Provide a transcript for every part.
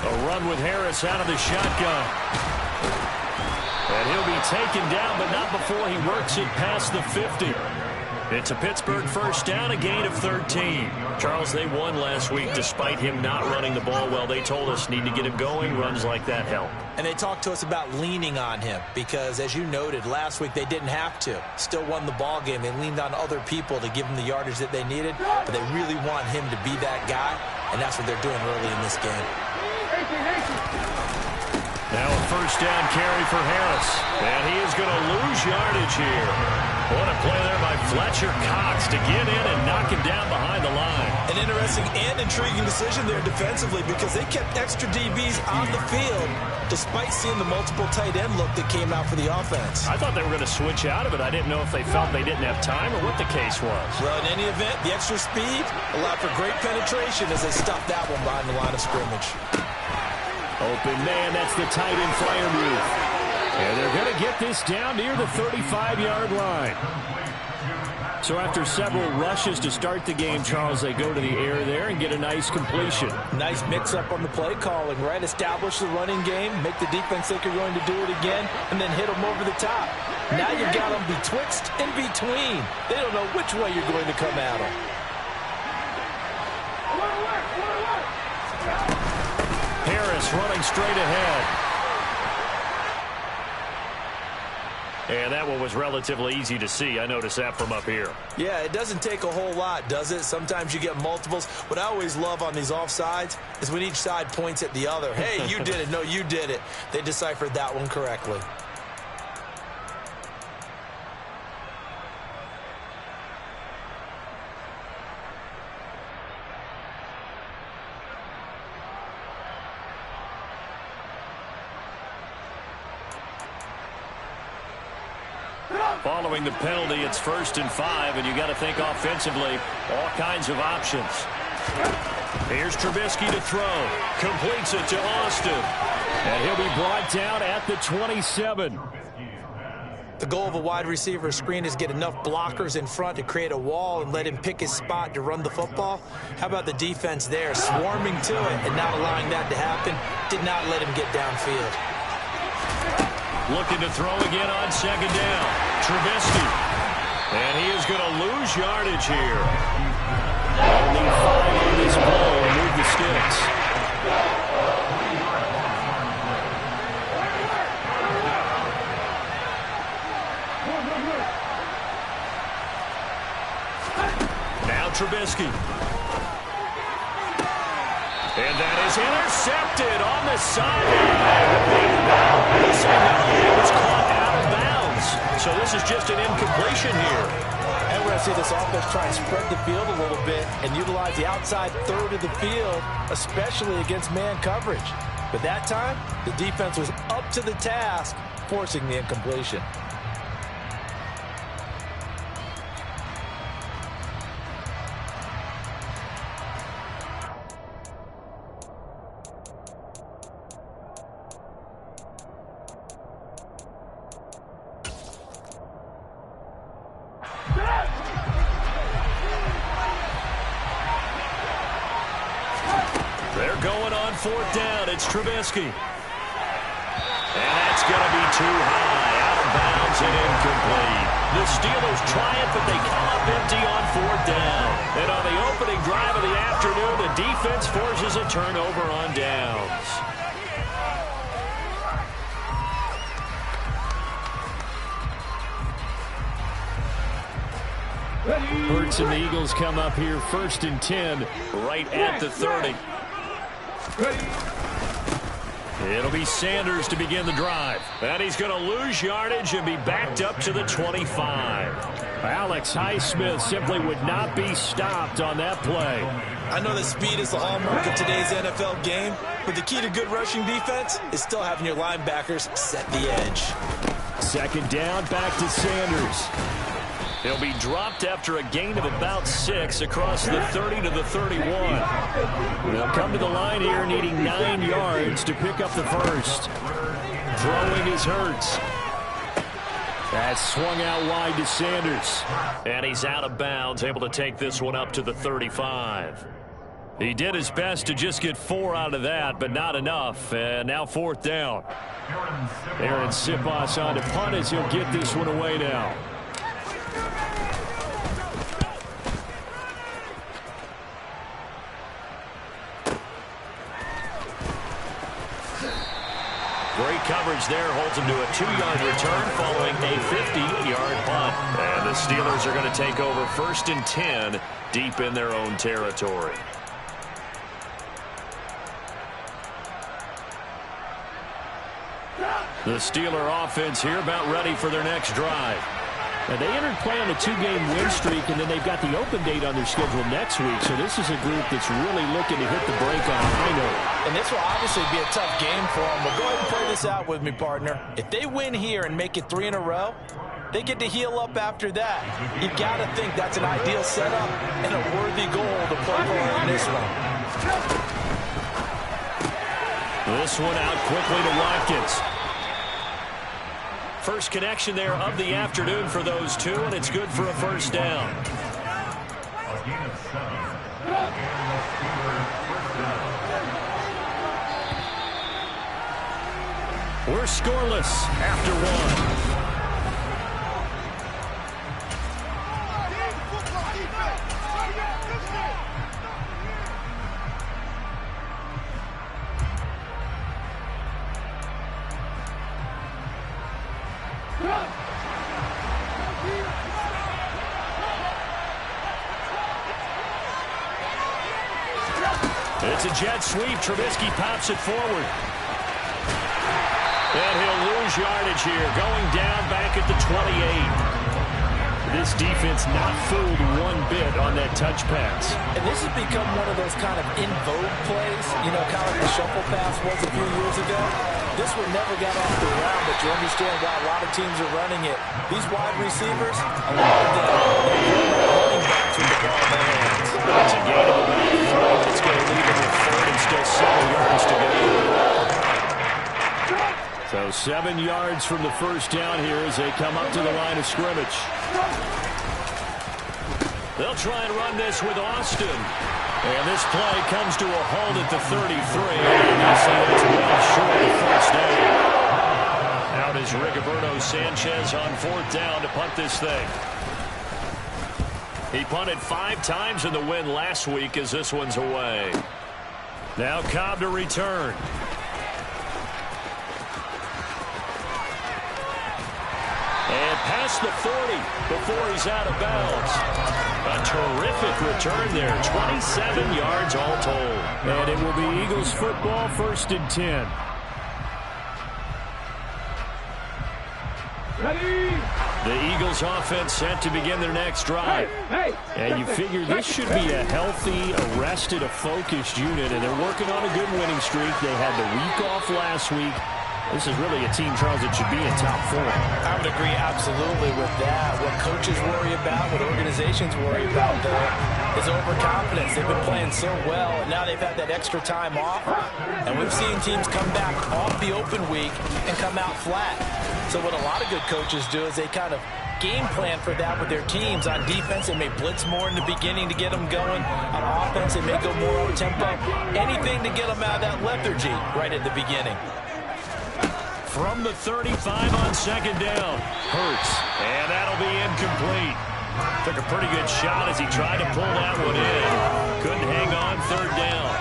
A run with Harris out of the shotgun. And he'll be taken down, but not before he works it past the 50. It's a Pittsburgh first down, a gain of 13. Charles, they won last week despite him not running the ball well. They told us need to get him going. Runs like that help. And they talked to us about leaning on him because, as you noted, last week they didn't have to. Still won the ball game. They leaned on other people to give them the yardage that they needed, but they really want him to be that guy, and that's what they're doing early in this game. Now a first down carry for Harris. And he is going to lose yardage here. What a play there by Fletcher Cox to get in and knock him down behind the line. An interesting and intriguing decision there defensively because they kept extra DBs on the field despite seeing the multiple tight end look that came out for the offense. I thought they were going to switch out of it. I didn't know if they felt they didn't have time or what the case was. Well, in any event, the extra speed allowed for great penetration as they stopped that one behind the line of scrimmage. Open man, that's the tight end Freiermuth. And they're going to get this down near the 35-yard line. So after several rushes to start the game, Charles, they go to the air there and get a nice completion. Nice mix-up on the play calling, right? Establish the running game, make the defense think you're going to do it again, and then hit them over the top. Now you've got them betwixt and between. They don't know which way you're going to come at them. Harris running straight ahead. And that one was relatively easy to see. I noticed that from up here. Yeah, it doesn't take a whole lot, does it? Sometimes you get multiples. What I always love on these offsides is when each side points at the other. Hey, you did it. No, you did it. They deciphered that one correctly. Following the penalty, it's 1st and 5, and you got to think offensively, all kinds of options. Here's Trubisky to throw. Completes it to Austin. And he'll be brought down at the 27. The goal of a wide receiver screen is get enough blockers in front to create a wall and let him pick his spot to run the football. How about the defense there, swarming to it and not allowing that to happen? Did not let him get downfield. Looking to throw again on 2nd down. Trubisky. And he is going to lose yardage here. Only 5 on this play and move the sticks. Now Trubisky. And that is intercepted on the sideline. It was caught out of bounds. So this is just an incompletion here. And we're going to see this offense try and spread the field a little bit and utilize the outside third of the field, especially against man coverage. But that time, the defense was up to the task, forcing the incompletion. They're going on 4th down. It's Trubisky. And that's going to be too high. Out of bounds and incomplete. The Steelers triumph, but they come up empty on 4th down. And on the opening drive of the afternoon, the defense forces a turnover on downs. Hurts and the Eagles come up here 1st and 10, right at the 30. It'll be Sanders to begin the drive. And he's going to lose yardage and be backed up to the 25. Alex Highsmith simply would not be stopped on that play. I know that speed is the hallmark of today's NFL game, but the key to good rushing defense is still having your linebackers set the edge. 2nd down, back to Sanders. He'll be dropped after a gain of about 6 across the 30 to the 31. They'll come to the line here needing 9 yards to pick up the first. Throwing is Hurts. That's swung out wide to Sanders. And he's out of bounds, able to take this one up to the 35. He did his best to just get 4 out of that, but not enough. And now 4th down. Aaron Siposs on to punt as he'll get this one away now. Great coverage there, holds him to a 2-yard return following a 50-yard punt. And the Steelers are going to take over 1st and 10 deep in their own territory. The Steeler offense here about ready for their next drive. Now, they entered play on a 2-game win streak, and then they've got the open date on their schedule next week. So this is a group that's really looking to hit the break on a high note. And this will obviously be a tough game for them. But go ahead and play this out with me, partner. If they win here and make it 3 in a row, they get to heal up after that. You got to think that's an ideal setup and a worthy goal to play for in this one. This one out quickly to Watkins. First connection there of the afternoon for those two, and it's good for a 1st down. We're scoreless after 1. It's a jet sweep. Trubisky pops it forward. And he'll lose yardage here, going down back at the 28. This defense not fooled one bit on that touch pass. And this has become one of those kind of in vogue plays, you know, kind of like the shuffle pass was a few years ago. This one never got off the ground, but you understand why a lot of teams are running it. These wide receivers, a lot of them, they're running backs with the ball in their hands. It's a gain of about 3. It's going to leave them with 3rd and still 7 yards to go. So 7 yards from the 1st down here as they come up to the line of scrimmage. They'll try and run this with Austin. And this play comes to a halt at the 33. And you see it's well short of 1st down. Out is Rigoberto Sanchez on 4th down to punt this thing. He punted 5 times in the win last week as this one's away. Now Cobb to return. And past the 40 before he's out of bounds. A terrific return there. 27 yards all told. And it will be Eagles football, 1st and 10. Ready? The Eagles offense set to begin their next drive. And you figure this should be a healthy, arrested, a focused unit. And they're working on a good winning streak. They had the week off last week. This is really a team, Charles, that should be in top 4. I would agree absolutely with that. What coaches worry about, what organizations worry about, though, is overconfidence. They've been playing so well, and now they've had that extra time off. And we've seen teams come back off the open week and come out flat. So what a lot of good coaches do is they kind of game plan for that with their teams. On defense, they may blitz more in the beginning to get them going. On offense, they may go more up-tempo. Anything to get them out of that lethargy right at the beginning. From the 35 on 2nd down. Hurts. And that'll be incomplete. Took a pretty good shot as he tried to pull that one in. Couldn't hang on 3rd down.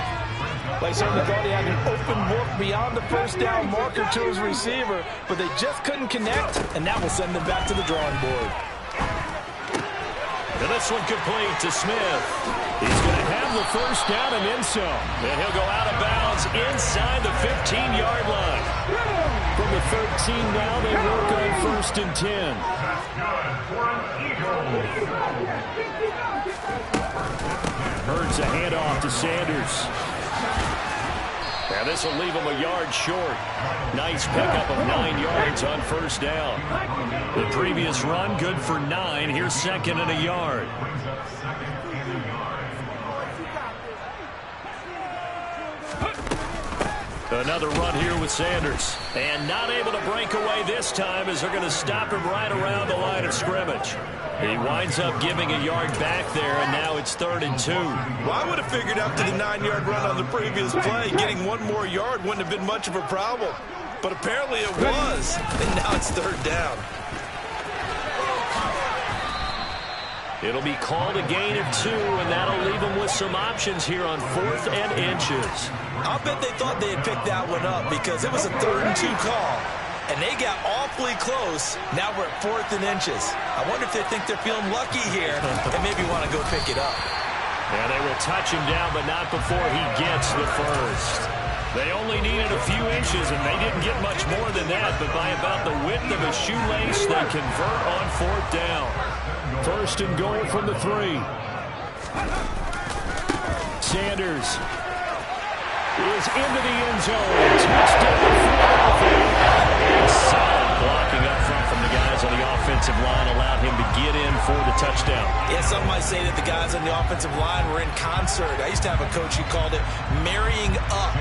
They certainly thought he had an open look beyond the 1st down marker to his receiver, but they just couldn't connect, and that will send them back to the drawing board. And this one complete to Smith. He's going to have the 1st down and then some. And he'll go out of bounds inside the 15-yard line. From the 13 now, they work on 1st and 10. Hurts a handoff to Sanders. And this will leave him a yard short. Nice pickup of 9 yards on 1st down. The previous run, good for 9. Here's 2nd and a yard. Another run here with Sanders. And not able to break away this time as they're going to stop him right around the line of scrimmage. He winds up giving a yard back there, and now it's 3rd and 2. Well, I would have figured after the 9-yard run on the previous play, getting one more yard wouldn't have been much of a problem. But apparently it was, and now it's 3rd down. It'll be called a gain of 2, and that'll leave them with some options here on 4th and inches. I'll bet they thought they had picked that one up because it was a 3rd and 2 call. And they got awfully close. Now we're at 4th and inches. I wonder if they think they're feeling lucky here and maybe want to go pick it up. And they will touch him down, but not before he gets the first. They only needed a few inches, and they didn't get much more than that. But by about the width of a shoelace, they convert on 4th down. 1st and goal from the 3. Sanders is into the end zone. Touchdown, Philadelphia. Solid blocking up front from the guys on the offensive line allowed him to get in for the touchdown. Yeah, some might say that the guys on the offensive line were in concert. I used to have a coach who called it marrying up,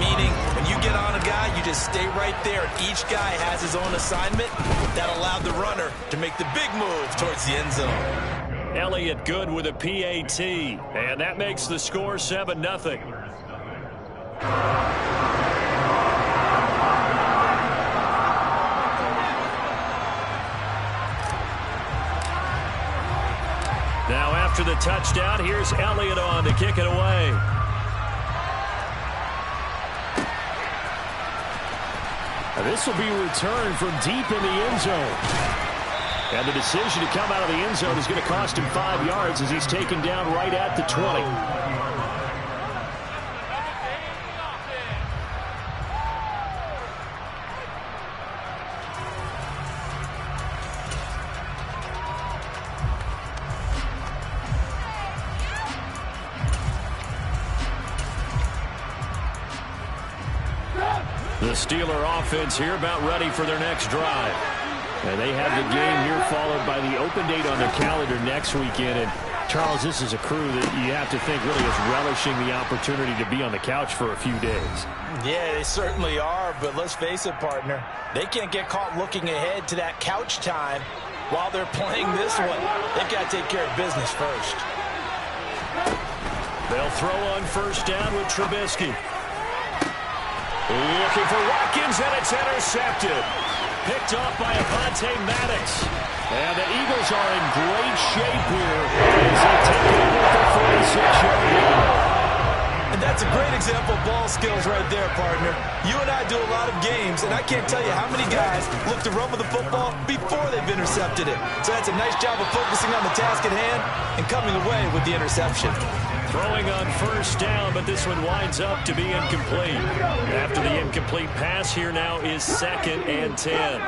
meaning when you get on a guy, you just stay right there. Each guy has his own assignment. That allowed the runner to make the big move towards the end zone. Elliott good with a PAT, and that makes the score 7-0. Now after the touchdown, here's Elliott on to kick it away. This will be returned from deep in the end zone. And the decision to come out of the end zone is going to cost him 5 yards as he's taken down right at the 20. The Steeler offense here about ready for their next drive. And they have the game here followed by the open date on their calendar next weekend. And Charles, this is a crew that you have to think really is relishing the opportunity to be on the couch for a few days. Yeah, they certainly are, but let's face it, partner. They can't get caught looking ahead to that couch time while they're playing this one. They've got to take care of business first. They'll throw on 1st down with Trubisky. Looking for Watkins, and it's intercepted. Picked off by Avonte Maddox. And the Eagles are in great shape here as they take over at the 46-yard line. And that's a great example of ball skills right there, partner. You and I do a lot of games, and I can't tell you how many guys look to run with the football before they've intercepted it. So that's a nice job of focusing on the task at hand and coming away with the interception. Throwing on 1st down, but this one winds up to be incomplete. After the incomplete pass, here now is 2nd and 10.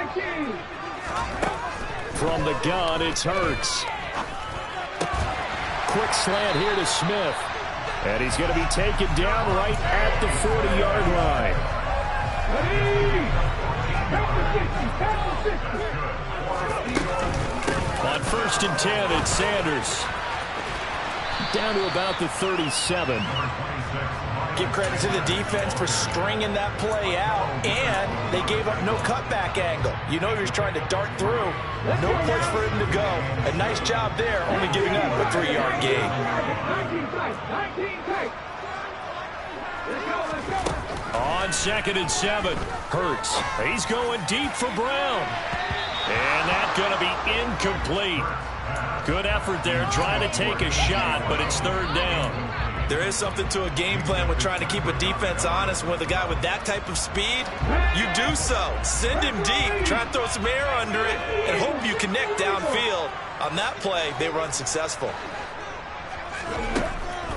From the gun, it's Hurts. Quick slant here to Smith. And he's going to be taken down right at the 40-yard line. On 1st and 10, it's Sanders. Down to about the 37. Give credit to the defense for stringing that play out, and they gave up no cutback angle. You know he was trying to dart through. No place for him to go. A nice job there, only giving up a 3-yard gain. On 2nd and 7, Hurts. He's going deep for Brown. And that's going to be incomplete. Good effort there, trying to take a shot, but it's 3rd down. There is something to a game plan with trying to keep a defense honest. With a guy with that type of speed, you do so. Send him deep, try and throw some air under it, and hope you connect downfield. On that play, they were unsuccessful.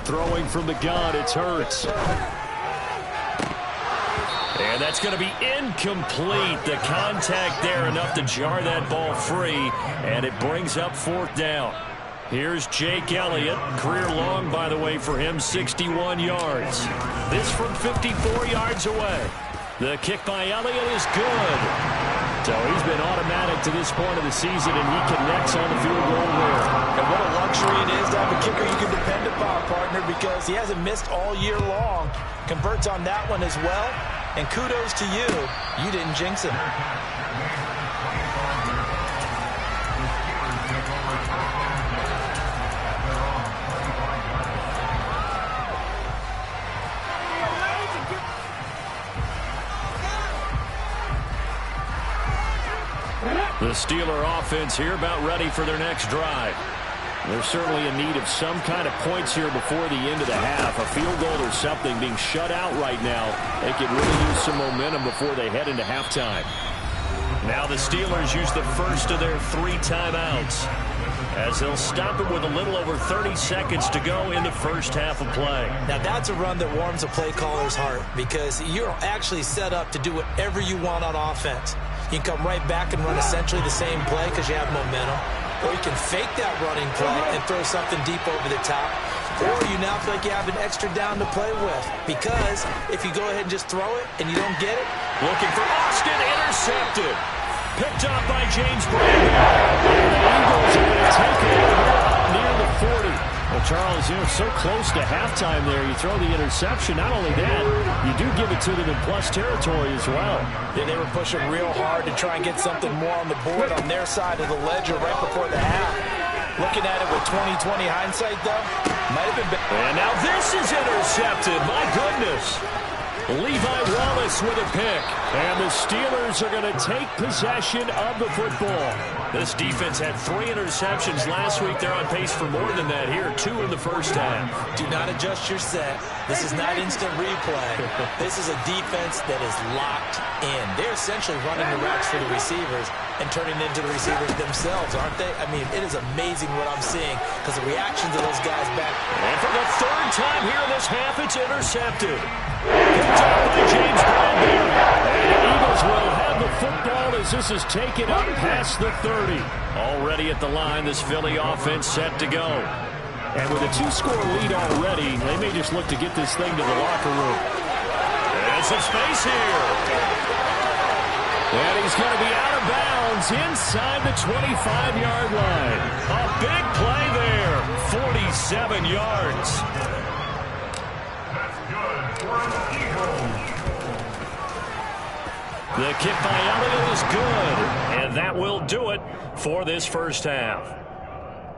Throwing from the gun, it's Hurts. And that's going to be incomplete. The contact there enough to jar that ball free, and it brings up 4th down. Here's Jake Elliott. Career long, by the way, for him, 61 yards. This from 54 yards away. The kick by Elliott is good. So he's been automatic to this point of the season, and he connects on the field goal there. And what a luxury it is to have a kicker you can depend upon, partner, because he hasn't missed all year long. Converts on that one as well. And kudos to you. You didn't jinx him. The Steeler offense here about ready for their next drive. They're certainly in need of some kind of points here before the end of the half. A field goal or something, being shut out right now. They could really use some momentum before they head into halftime. Now the Steelers use the first of their 3 timeouts, as they'll stop it with a little over 30 seconds to go in the first half of play. Now that's a run that warms a play caller's heart, because you're actually set up to do whatever you want on offense. You can come right back and run essentially the same play because you have momentum. Or you can fake that running play and throw something deep over the top. Or you now feel like you have an extra down to play with. Because if you go ahead and just throw it and you don't get it. Looking for Austin, intercepted. Picked up by James Bradbury. And the Eagles are going to take it up near the 40. Well, Charles, you're so close to halftime there. You throw the interception. Not only that, you do give it to them in plus territory as well. Yeah, they were pushing real hard to try and get something more on the board on their side of the ledger right before the half. Looking at it with 20/20 hindsight, though, might have been better. And now this is intercepted. My goodness. Levi Wallace with a pick. And the Steelers are going to take possession of the football. This defense had 3 interceptions last week. They're on pace for more than that here. 2 in the first half. Do not adjust your set. This is not instant replay. This is a defense that is locked in. They're essentially running the routes for the receivers and turning into the receivers themselves, aren't they? I mean, it is amazing what I'm seeing because the reactions of those guys back. And for the 3rd time here in this half, it's intercepted. Picked up by James Bradbury. And the Eagles will have the football as this is taken up past the 30. Already at the line, this Philly offense set to go. And with a 2-score lead already, they may just look to get this thing to the locker room. And some space here. And he's going to be out of bounds inside the 25-yard line. A big play there. 47 yards. The kick by Elliott is good, and that will do it for this first half.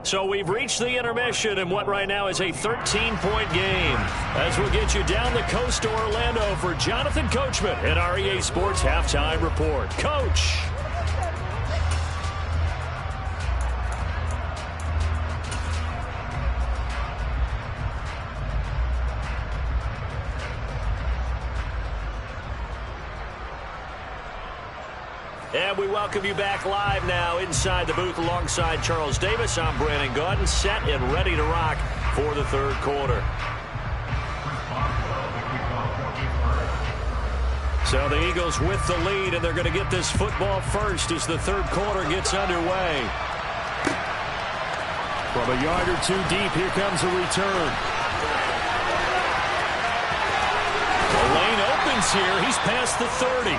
So we've reached the intermission in what right now is a 13-point game, as we'll get you down the coast to Orlando for Jonathan Coachman at our EA Sports Halftime Report. Coach. And we welcome you back live now inside the booth alongside Charles Davis. I'm Brandon Gaudin, set and ready to rock for the 3rd quarter. So the Eagles with the lead, and they're going to get this football first as the 3rd quarter gets underway. From a yard or 2 deep, here comes a return. The lane opens here. He's past the 30.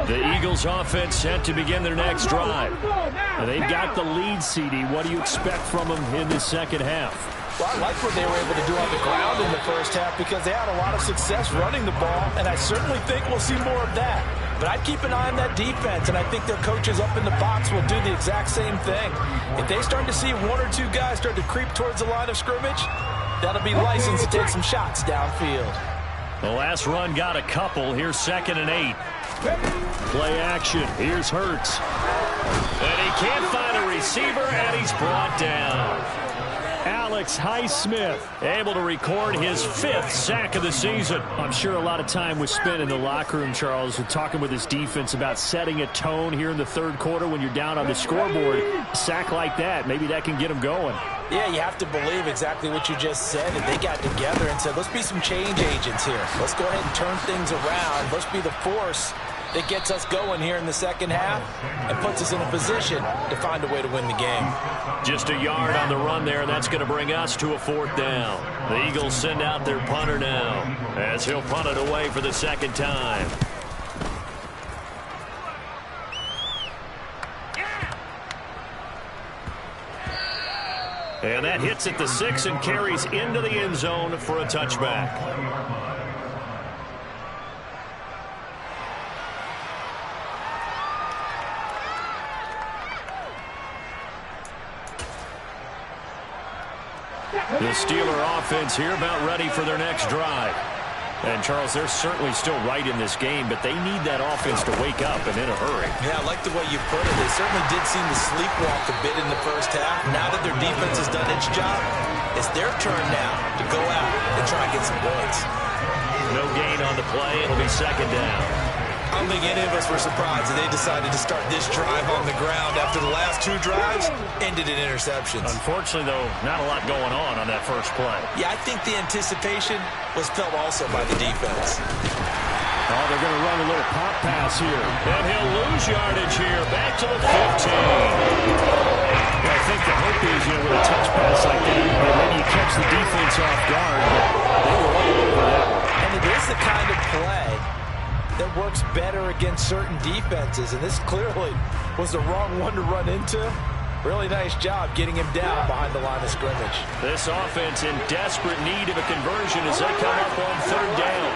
The Eagles offense set to begin their next drive. And they've got the lead, CD. What do you expect from them in the second half? Well, I like what they were able to do on the ground in the first half because they had a lot of success running the ball, and I certainly think we'll see more of that. But I'd keep an eye on that defense, and I think their coaches up in the box will do the exact same thing. If they start to see 1 or 2 guys start to creep towards the line of scrimmage, that'll be licensed to take some shots downfield. The last run got a couple. Here's 2nd and 8. Play action. Here's Hurts. And he can't find a receiver, and he's brought down. Alex Highsmith able to record his 5th sack of the season. I'm sure a lot of time was spent in the locker room, Charles, with talking with his defense about setting a tone here in the 3rd quarter when you're down on the scoreboard. A sack like that, maybe that can get them going. Yeah, you have to believe exactly what you just said. And they got together and said, let's be some change agents here. Let's go ahead and turn things around. Let's be the force that gets us going here in the second half and puts us in a position to find a way to win the game. Just a yard on the run there. That's going to bring us to a 4th down. The Eagles send out their punter now as he'll punt it away for the second time. And that hits at the 6 and carries into the end zone for a touchback. The Steeler offense here about ready for their next drive. And, Charles, they're certainly still right in this game, but they need that offense to wake up and in a hurry. Yeah, I like the way you put it. They certainly did seem to sleepwalk a bit in the first half. Now that their defense has done its job, it's their turn now to go out and try and get some points. No gain on the play. It'll be second down. I don't think any of us were surprised that they decided to start this drive on the ground after the last 2 drives ended in interceptions. Unfortunately, though, not a lot going on that first play. Yeah, I think the anticipation was felt also by the defense. Oh, they're going to run a little pop pass here. And he'll lose yardage here. Back to the 15. I think the hope is, with a touch pass like that, maybe you catch the defense off guard, but they were all over that one. And it is the kind of play that works better against certain defenses, and this clearly was the wrong one to run into. Really nice job getting him down behind the line of scrimmage. This offense in desperate need of a conversion as they come up on 3rd down.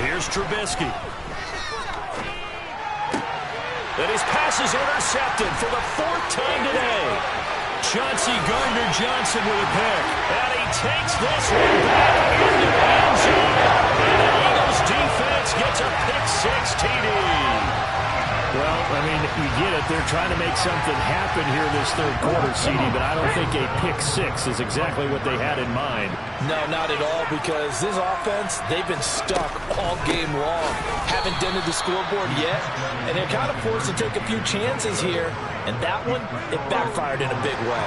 Here's Trubisky. And his pass is intercepted for the 4th time today. Chauncey Gardner-Johnson with a pick. And he takes this one back into the end zone. And the Eagles defense gets a pick-6 TD. Well, I mean, you get it. They're trying to make something happen here in this 3rd quarter, CD, but I don't think a pick-6 is exactly what they had in mind. No, not at all, because this offense, they've been stuck all game long. Haven't dented the scoreboard yet, and they're kind of forced to take a few chances here, and that one, it backfired in a big way.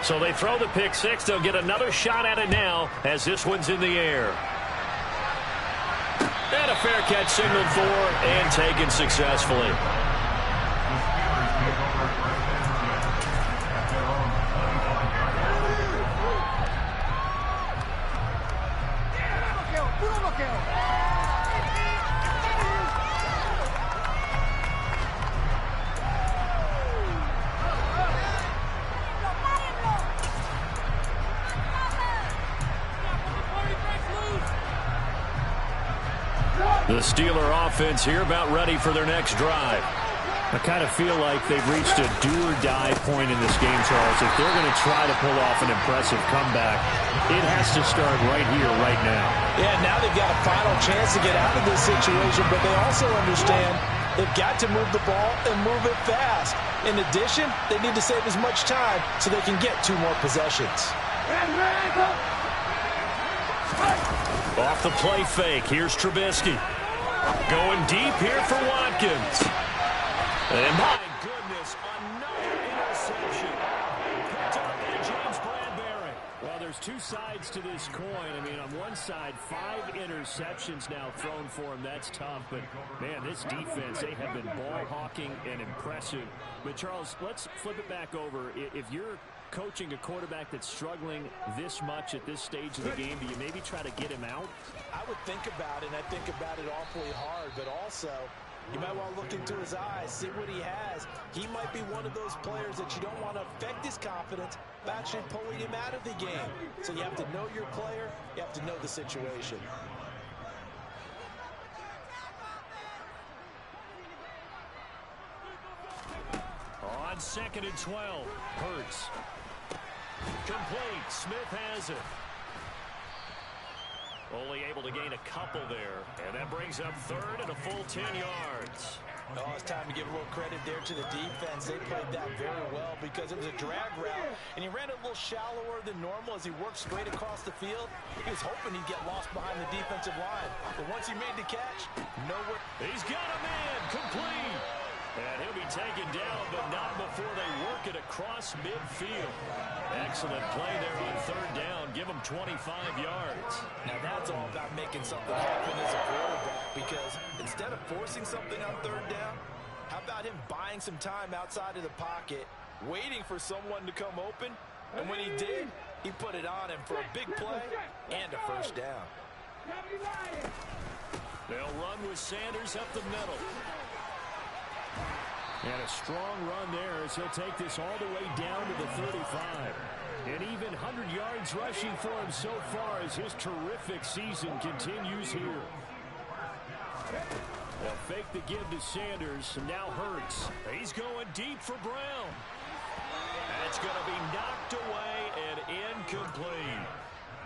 So they throw the pick-6. They'll get another shot at it now as this one's in the air. And a fair catch signaled for and taken successfully. The Steeler offense here about ready for their next drive. I kind of feel like they've reached a do-or-die point in this game, Charles. If they're going to try to pull off an impressive comeback, it has to start right here, right now. Yeah, now they've got a final chance to get out of this situation, but they also understand they've got to move the ball and move it fast. In addition, they need to save as much time so they can get 2 more possessions. Off the play fake, here's Trubisky. Going deep here for Watkins. And my goodness, another interception. Picked up by James Bradbury. Well, there's 2 sides to this coin. I mean, on one side, 5 interceptions now thrown for him. That's tough. But, man, this defense, they have been ball hawking and impressive. But, Charles, let's flip it back over. If you're coaching a quarterback that's struggling this much at this stage of the game, do you maybe try to get him out? I would think about it, and I think about it awfully hard, but also you might want to look into his eyes, see what he has. He might be one of those players that you don't want to affect his confidence by actually pulling him out of the game. So you have to know your player, you have to know the situation. On 2nd and 12, Hurts. Complete. Smith has it. Only able to gain a couple there. And that brings up 3rd and a full 10 yards. Oh, it's time to give a little credit there to the defense. They played that very well because it was a drag route, and he ran a little shallower than normal as he worked straight across the field. He was hoping he'd get lost behind the defensive line. But once he made the catch, nowhere. He's got a man complete. And he'll be taken down, but not before they work it across midfield. Excellent play there on third down. Give him 25 yards. Now that's all about making something happen as a quarterback, because instead of forcing something on third down, how about him buying some time outside of the pocket, waiting for someone to come open, and when he did, he put it on him for a big play and a first down. They'll run with Sanders up the middle. And a strong run there as he'll take this all the way down to the 35. And even 100 yards rushing for him so far as his terrific season continues here. They'll fake the give to Sanders, and now Hurts. He's going deep for Brown. That's going to be knocked away and incomplete.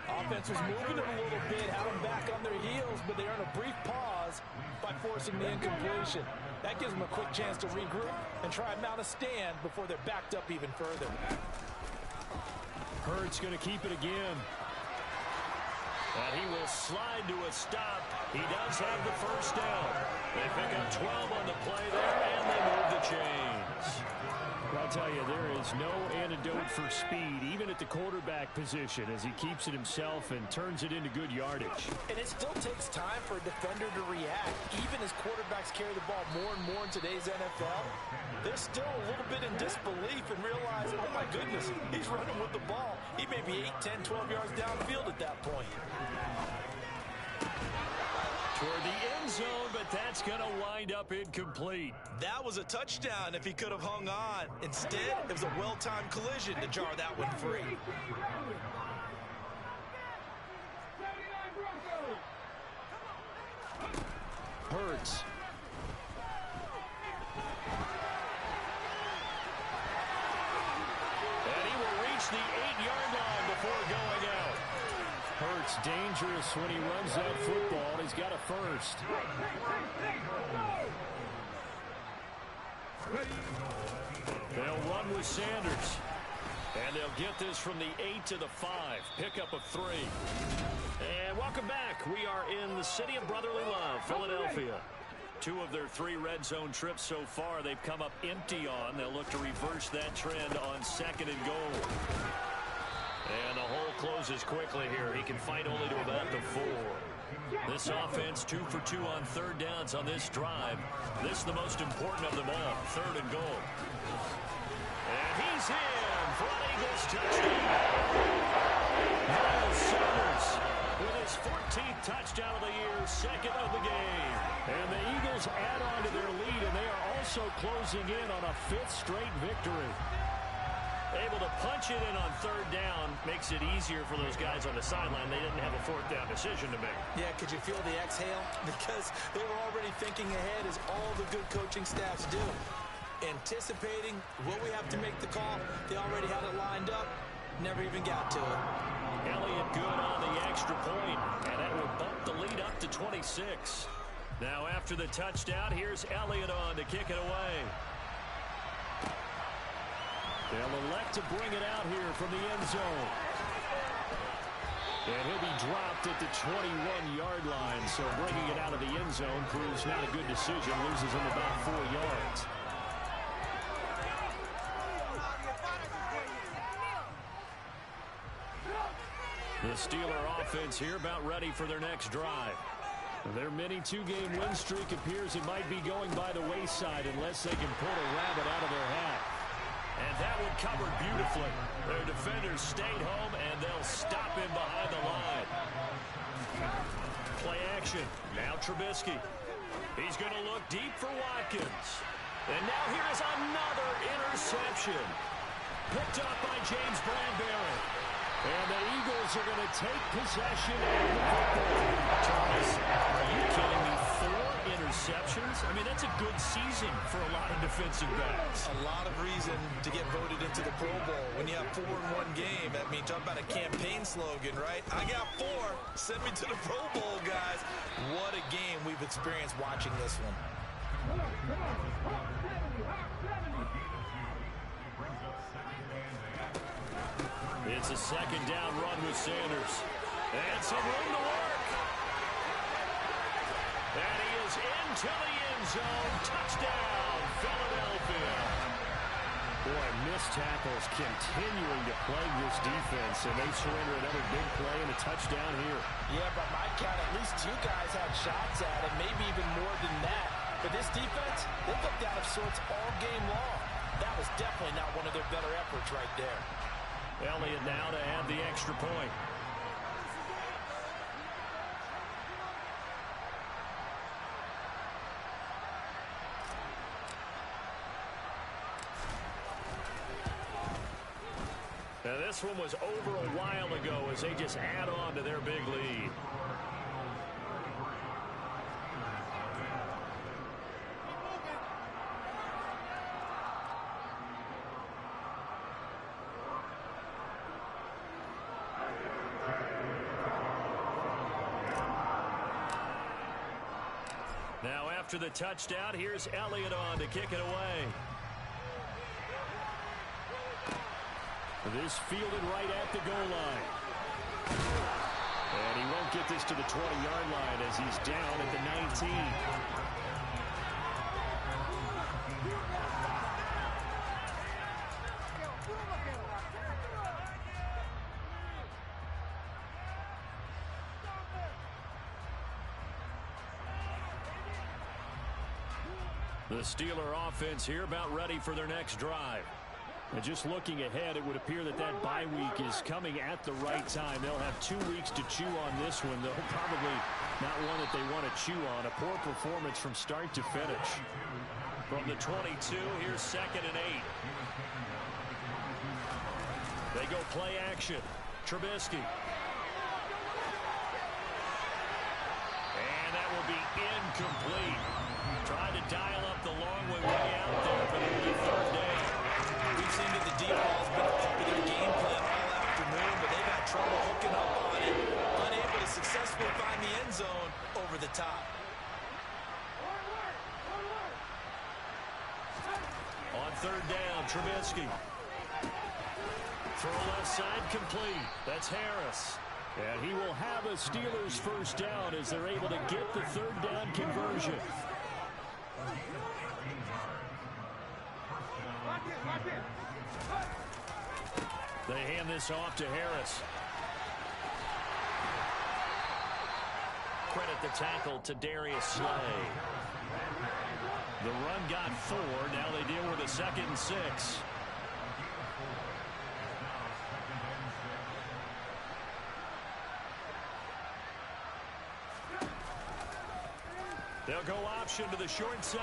Offense was moving them a little bit, had them back on their heels, but they earn a brief pause by forcing the incompletion. That gives them a quick chance to regroup and try and mount a stand before they're backed up even further. Hurts going to keep it again. And he will slide to a stop. He does have the first down. They pick up 12 on the play there, and they move the chains. I'll tell you, there is no antidote for speed, even at the quarterback position, as he keeps it himself and turns it into good yardage. And it still takes time for a defender to react. Even as quarterbacks carry the ball more and more in today's NFL, they're still a little bit in disbelief and realize, oh my goodness, he's running with the ball. He may be 8, 10, 12 yards downfield at that point. Toward the end zone, but that's going to wind up incomplete. That was a touchdown if he could have hung on. Instead, it was a well-timed collision to jar that one free. Hurts. And he will reach the 8-yard line before going out. Hurts dangerous when he runs that football. He's got a first. They'll run with Sanders. And they'll get this from the 8 to the 5. Pickup of 3. And welcome back. We are in the city of brotherly love, Philadelphia. 2 of their 3 red zone trips so far they've come up empty on. They'll look to reverse that trend on 2nd and goal. And the hole closes quickly here. He can fight only to about the 4. This offense 2 for 2 on third downs on this drive. This is the most important of them all, 3rd and goal. And he's in for an Eagles touchdown. Miles Sanders with his 14th touchdown of the year, 2nd of the game. And the Eagles add on to their lead, and they are also closing in on a 5th straight victory. Able to punch it in on 3rd down makes it easier for those guys on the sideline. They didn't have a 4th down decision to make. Yeah, could you feel the exhale? Because they were already thinking ahead, as all the good coaching staffs do. Anticipating, will we have to make the call? They already had it lined up, never even got to it. Elliott good on the extra point, and that will bump the lead up to 26. Now after the touchdown, here's Elliott on to kick it away. They'll elect to bring it out here from the end zone. And he'll be dropped at the 21-yard line, so bringing it out of the end zone proves not a good decision, loses him about 4 yards. The Steeler offense here about ready for their next drive. Their mini 2-game win streak appears it might be going by the wayside unless they can pull a rabbit out of their hat. And that one covered beautifully. Their defenders stayed home, and they'll stop him behind the line. Play action. Now Trubisky. He's going to look deep for Watkins. And now here's another interception. Picked up by James Bradbury. And the Eagles are going to take possession of the football. Thomas, are you kidding me? 4 interceptions? I mean, that's a good season for a lot of defensive backs. A lot of reason to get voted into the Pro Bowl. When you have 4 in one game, I mean, talk about a campaign slogan, right? I got 4. Send me to the Pro Bowl, guys. What a game we've experienced watching this one. It's a 2nd down run with Sanders. And some room to work. And he is in into the end zone. Touchdown, Philadelphia. Boy, missed tackles continuing to plague this defense, and they surrender another big play and a touchdown here. Yeah, by my count, at least 2 guys had shots at it, maybe even more than that. But this defense, they looked out of sorts all game long. That was definitely not one of their better efforts right there. Elliott now to add the extra point. Now this one was over a while ago as they just add on to their big lead. Now after the touchdown, here's Elliott on to kick it away. This fielded right at the goal line. And he won't get this to the 20-yard line as he's down at the 19. The Steeler offense here about ready for their next drive. And just looking ahead, it would appear that that bye week is coming at the right time. They'll have 2 weeks to chew on this one, though probably not one that they want to chew on. A poor performance from start to finish. From the 22, here's 2nd and 8. They go play action. Trubisky. And that will be incomplete. Trying to dial up the long way out there, but only 3rd down. We've seen that the deep ball has been a part of their game plan all afternoon, but they've had trouble hooking up on it, unable to successfully find the end zone over the top. On 3rd down, Trubisky. Throw left side complete. That's Harris. And he will have a Steelers first down as they're able to get the 3rd down conversion. They hand this off to Harris. Credit the tackle to Darius Slay. The run got 4. Now they deal with a 2nd and 6. They'll go option to the short side.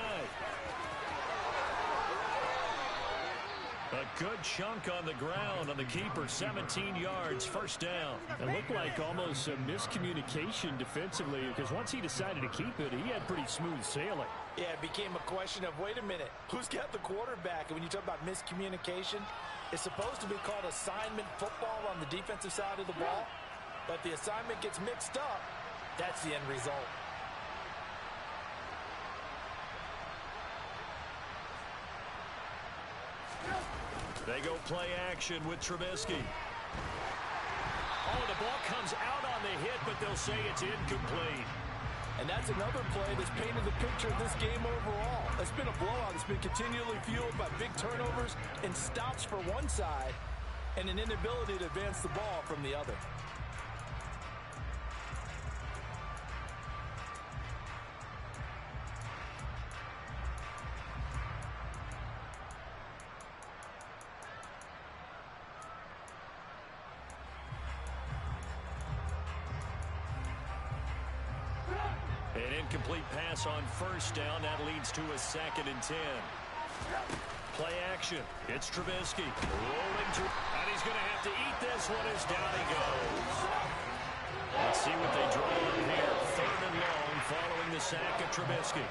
A good chunk on the ground on the keeper, 17 yards, first down. It looked like almost a miscommunication defensively because once he decided to keep it, he had pretty smooth sailing. Yeah, it became a question of, wait a minute, who's got the quarterback? And when you talk about miscommunication, it's supposed to be called assignment football on the defensive side of the ball. But the assignment gets mixed up, that's the end result. They go play action with Trubisky. Oh, the ball comes out on the hit, but they'll say it's incomplete. And that's another play that's painted the picture of this game overall. It's been a blowout. It's been continually fueled by big turnovers and stops for one side and an inability to advance the ball from the other. An incomplete pass on first down. That leads to a 2nd and 10. Play action. It's Trubisky. Rolling through. And he's going to have to eat this one as down he goes. Let's see what they draw on here. 3rd and long following the sack of Trubisky.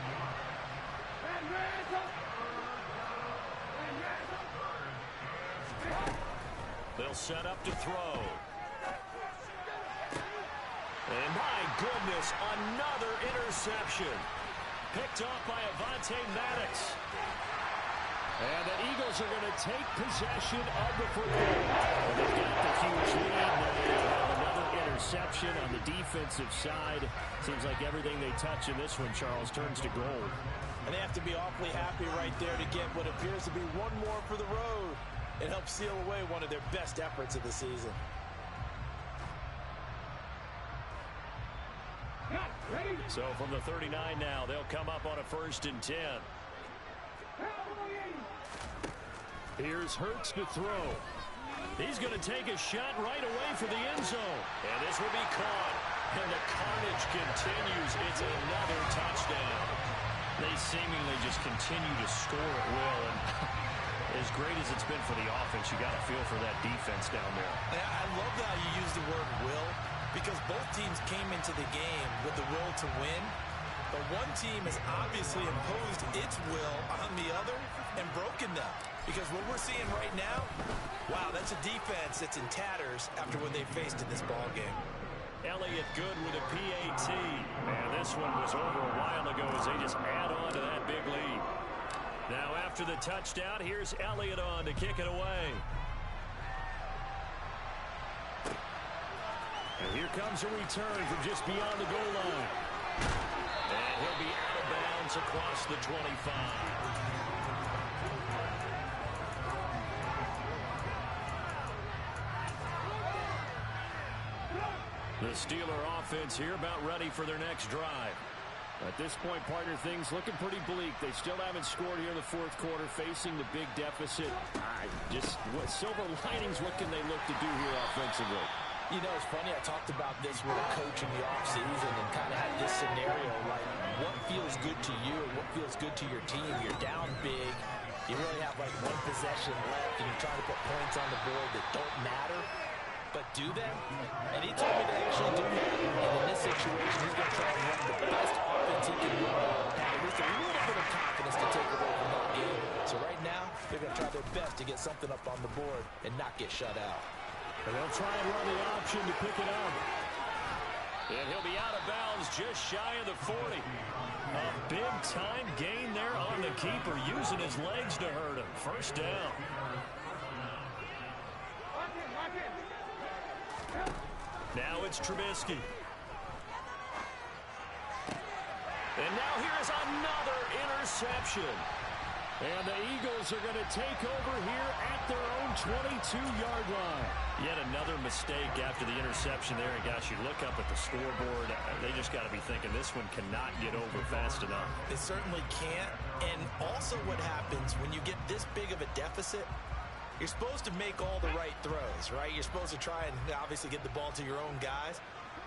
They'll set up to throw. And my goodness, another interception. Picked off by Avonte Maddox. And the Eagles are going to take possession of the football. And they've got the huge lead. Now they have another interception. interception on the defensive side. Seems like everything they touch in this one, Charles, turns to gold. And they have to be awfully happy right there to get what appears to be one more for the road. It helps seal away one of their best efforts of the season. So from the 39 now, they'll come up on a 1st and 10. Here's Hurts to throw. He's going to take a shot right away for the end zone. And this will be caught. And the carnage continues. It's another touchdown. They seemingly just continue to score at will. And as great as it's been for the offense, you got to feel for that defense down there. I love how you use the word will, because both teams came into the game with the will to win. But one team has obviously imposed its will on the other and broken them. Because what we're seeing right now, wow, that's a defense that's in tatters after what they faced in this ballgame. Elliott good with a PAT. And this one was over a while ago as they just add on to that big lead. Now after the touchdown, here's Elliott on to kick it away. And here comes a return from just beyond the goal line. And he'll be out of bounds across the 25. The Steeler offense here about ready for their next drive. At this point, partner, things looking pretty bleak. They still haven't scored here in the 4th quarter, facing the big deficit. What silver linings, what can they look to do here offensively? You know, it's funny, I talked about this with a coach in the offseason and kind of had this scenario, like, what feels good to you and what feels good to your team? You're down big. You really have, like, one possession left, and you're trying to put points on the board that don't matter. But do that? And he told me to actually do that. And in this situation, he's going to try and run the best offense he can run, have at least a little bit of confidence to take away from that game. So right now, they're going to try their best to get something up on the board and not get shut out. And they'll try and run the option to pick it up. And he'll be out of bounds just shy of the 40. A big-time gain there on the keeper, using his legs to hurt him. First down. Now it's Trubisky. And now here's another interception. And the Eagles are going to take over here at their own 22-yard line. Yet another mistake after the interception there. And gosh, you look up at the scoreboard, they just got to be thinking this one cannot get over fast enough. It certainly can't. And also what happens when you get this big of a deficit, you're supposed to make all the right throws, right? You're supposed to try and obviously get the ball to your own guys.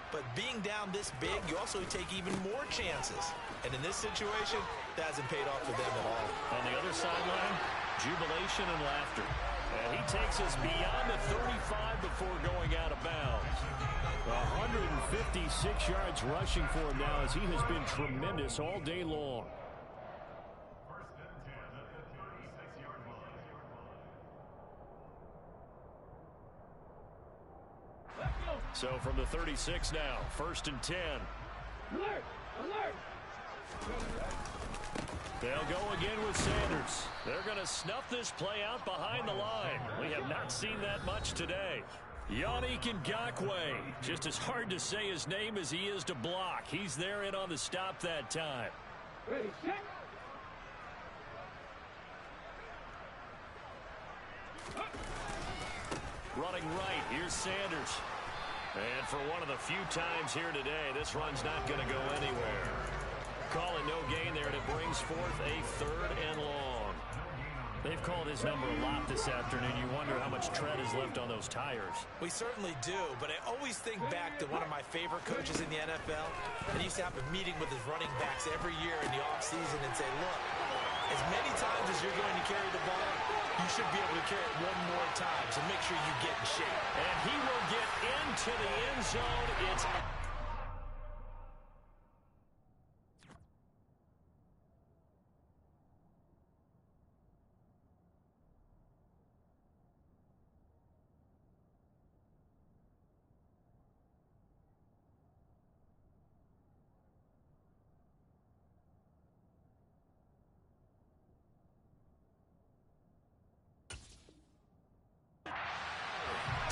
But being down this big, you also take even more chances. And in this situation, that hasn't paid off for them at all. On the other sideline, jubilation and laughter. And he takes us beyond the 35 before going out of bounds. 156 yards rushing for him now as he has been tremendous all day long. So from the 36 now, 1st and 10. Alert! Alert! They'll go again with Sanders. They're going to snuff this play out behind the line. We have not seen that much today. Yannick Ngakoue. Just as hard to say his name as he is to block. He's there in on the stop that time. Ready, set. Running right, here's Sanders. And for one of the few times here today, this run's not going to go anywhere. Calling no gain there, and it brings forth a 3rd and long. They've called his number a lot this afternoon. You wonder how much tread is left on those tires. We certainly do, but I always think back to one of my favorite coaches in the NFL. And he used to have a meeting with his running backs every year in the offseason and say, look, as many times as you're going to carry the ball, you should be able to carry it one more time, so make sure you get in shape. And he will get into the end zone. It's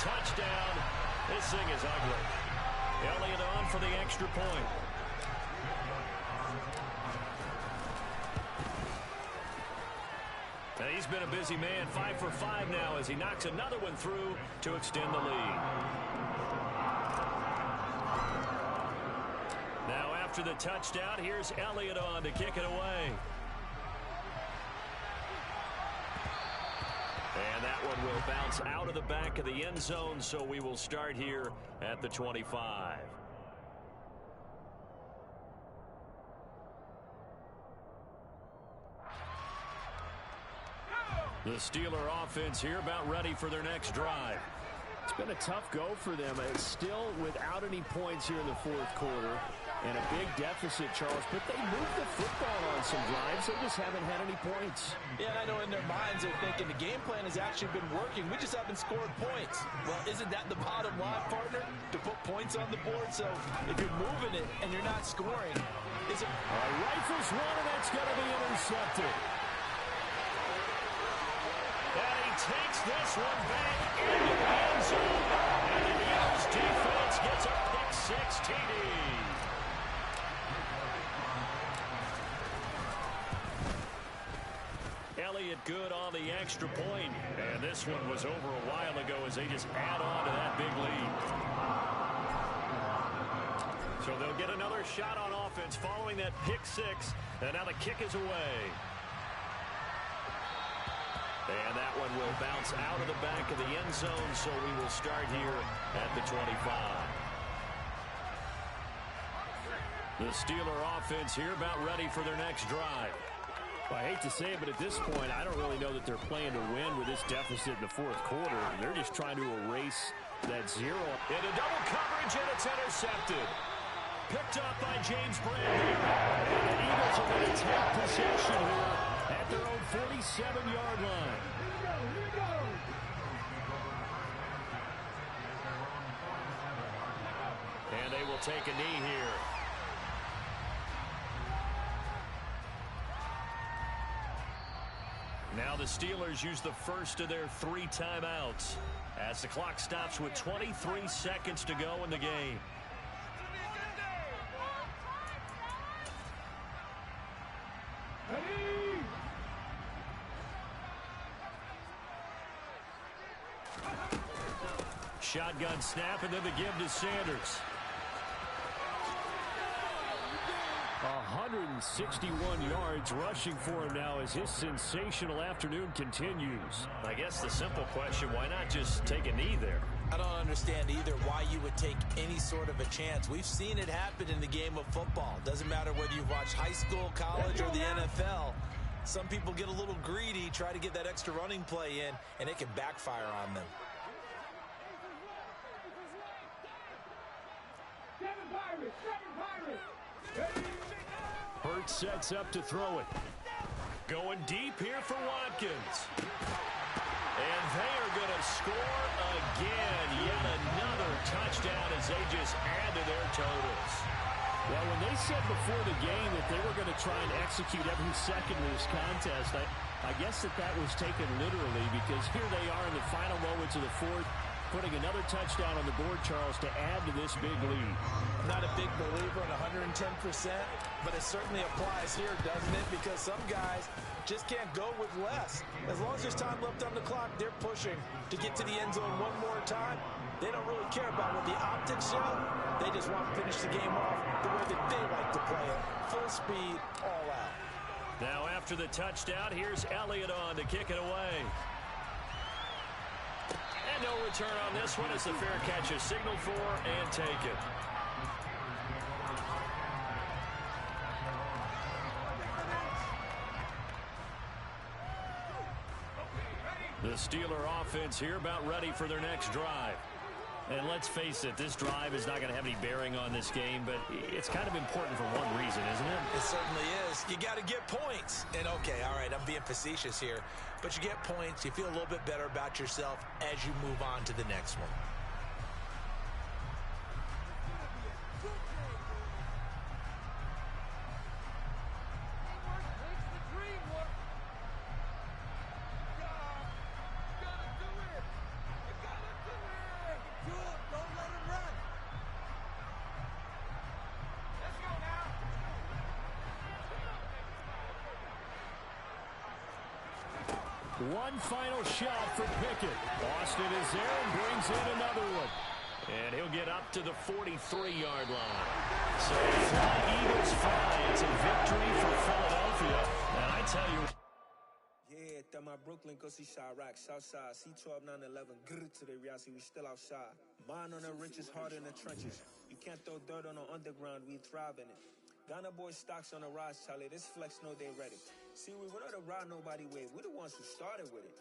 touchdown. This thing is ugly. Elliott on for the extra point. And he's been a busy man, 5 for 5 now as he knocks another one through to extend the lead. Now after the touchdown, here's Elliott on to kick it away. And that one will bounce out of the back of the end zone, so we will start here at the 25. The Steeler offense here about ready for their next drive. It's been a tough go for them. It's still without any points here in the fourth quarter and a big deficit, Charles. But they moved the football on some drives. They just haven't had any points. Yeah, and I know in their minds they're thinking the game plan has actually been working. We just haven't scored points. Well, isn't that the bottom line, partner? To put points on the board? So if you're moving it and you're not scoring, is it... Rifles one, and that's going to be intercepted. And he takes this one back into the end zone. And the Eagles defense gets a pick-6 TD. Elliott good on the extra point. And this one was over a while ago as they just add on to that big lead. So they'll get another shot on offense following that pick-6. And now the kick is away. And that one will bounce out of the back of the end zone, so we will start here at the 25. The Steeler offense here about ready for their next drive. Well, I hate to say it, but at this point, I don't really know that they're playing to win with this deficit in the fourth quarter. They're just trying to erase that zero. Into double coverage, and it's intercepted. Picked up by James Bradley. And the Eagles are going to take possession here at their own 47-yard line. Here we go. And they will take a knee here. Now the Steelers use the first of their 3 timeouts as the clock stops with 23 seconds to go in the game. Shotgun snap, and then the give to Sanders. 161 yards rushing for him now as his sensational afternoon continues. I guess the simple question, why not just take a knee there? I don't understand either why you would take any sort of a chance. We've seen it happen in the game of football. Doesn't matter whether you've watched high school, college, or the NFL. Some people get a little greedy, try to get that extra running play in, and it can backfire on them. Hurts sets up to throw it. Going deep here for Watkins. And they are going to score again. Yet another touchdown as they just add to their totals. Well, when they said before the game that they were going to try and execute every second of this contest, I guess that was taken literally, because here they are in the final moments of the fourth, putting another touchdown on the board, Charles, to add to this big lead. I'm not a big believer in 110%, but it certainly applies here, doesn't it? Because some guys just can't go with less. As long as there's time left on the clock, they're pushing to get to the end zone one more time. They don't really care about what the optics show. They just want to finish the game off the way that they like to play it. Full speed, all out. Now after the touchdown, here's Elliott on to kick it away. And no return on this one as the fair catch is signaled for and taken. The Steeler offense here about ready for their next drive. And let's face it, this drive is not going to have any bearing on this game, but it's kind of important for one reason, isn't it? It certainly is. You got to get points. And okay, all right, I'm being facetious here, but you get points, you feel a little bit better about yourself as you move on to the next one. One final shot for Pickett. Austin is there and brings in another one. And he'll get up to the 43-yard line. So fly, Eagles fly. It's a victory for Philadelphia. And I tell you... Yeah, that my Brooklyn go see Chirac, Southside, C12, 911, grr to the reality, we still outside. Mine on the richest, heart in the trenches. You can't throw dirt on the underground, we thrive in it. Ghana boys stocks on the rise, Charlie, this flex know they ready. See, we went on the ride nobody wave, we the ones who started with it.